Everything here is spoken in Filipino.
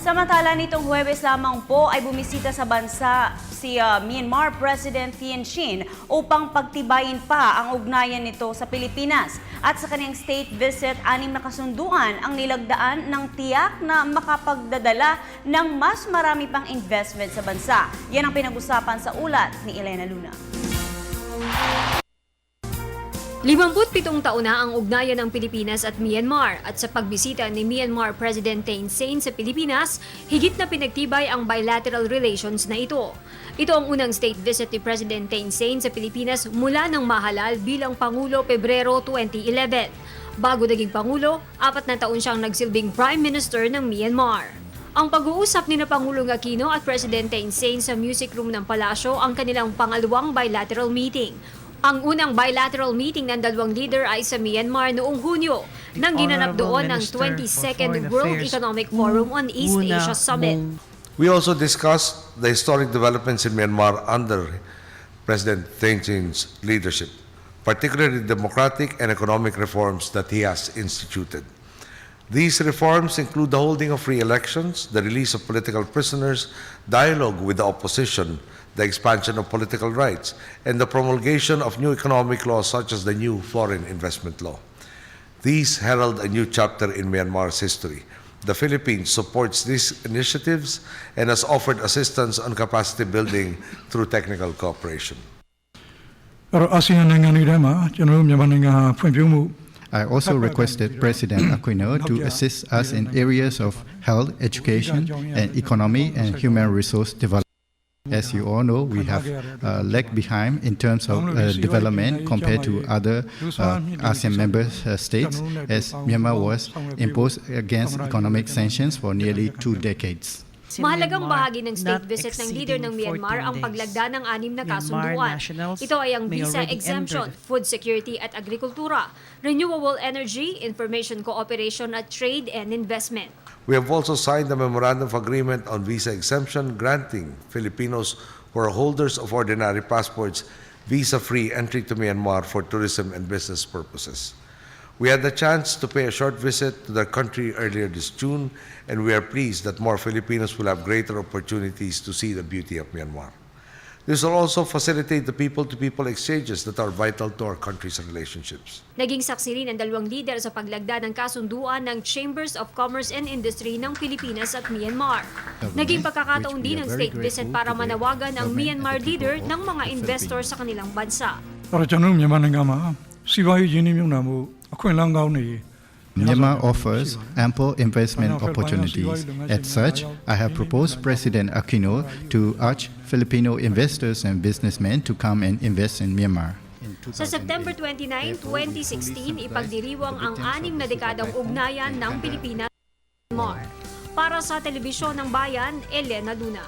Samantala nitong Huwebes lamang po ay bumisita sa bansa si Myanmar President Thein Sein upang pagtibayin pa ang ugnayan nito sa Pilipinas. At sa kanyang state visit, 6 na kasunduan ang nilagdaan ng tiyak na makapagdadala ng mas marami pang investment sa bansa. Yan ang pinag-usapan sa ulat ni Elena Luna. 57 taon na ang ugnayan ng Pilipinas at Myanmar at sa pagbisita ni Myanmar President Thein Sein sa Pilipinas, higit na pinagtibay ang bilateral relations na ito. Ito ang unang state visit ni President Thein Sein sa Pilipinas mula nang mahalal bilang Pangulo Pebrero 2011. Bago naging Pangulo, 4 na taon siyang nagsilbing Prime Minister ng Myanmar. Ang pag-uusap ni Pangulong Aquino at President Thein Sein sa music room ng palasyo ang kanilang pangalawang bilateral meeting. Ang unang bilateral meeting ng dalawang leader ay sa Myanmar noong Hunyo nang ginanap doon ng 22nd World Economic Forum on East Asia Summit. We also discussed the historic developments in Myanmar under President Thein Sein's leadership, particularly the democratic and economic reforms that he has instituted. These reforms include the holding of free elections, the release of political prisoners, dialogue with the opposition, the expansion of political rights, and the promulgation of new economic laws such as the new foreign investment law. These herald a new chapter in Myanmar's history. The Philippines supports these initiatives and has offered assistance on capacity building through technical cooperation. I also requested President Aquino to assist us in areas of health, education, and economy and human resource development. As you all know, we have lagged behind in terms of development compared to other ASEAN member states, as Myanmar was imposed against economic sanctions for nearly 2 decades. Mahalagang bahagi ng state visit ng leader ng Myanmar ang paglagda ng 6 na kasunduan. Ito ay ang visa exemption, food security at agrikultura, renewable energy, information cooperation at trade and investment. We have also signed a memorandum of agreement on visa exemption, granting Filipinos who are holders of ordinary passports visa-free entry to Myanmar for tourism and business purposes. We had the chance to pay a short visit to their country earlier this June, and we are pleased that more Filipinos will have greater opportunities to see the beauty of Myanmar. This will also facilitate the people-to-people exchanges that are vital to our country's relationships. Naging saksi rin ang dalawang leader sa paglagda ng kasunduan ng Chambers of Commerce and Industry ng Pilipinas at Myanmar. Naging pagkakataon din ng state visit para manawagan ang Myanmar leader ng mga investor sa kanilang bansa. Myanmar offers ample investment opportunities. As such, I have proposed President Aquino to urge Filipino investors and businessmen to come and invest in Myanmar. Sa September 29, 2016, ipagdiriwang ang 6 na dekadang ugnayan ng Pilipinas at Myanmar. Para sa Telebisyon ng Bayan, Elena Luna.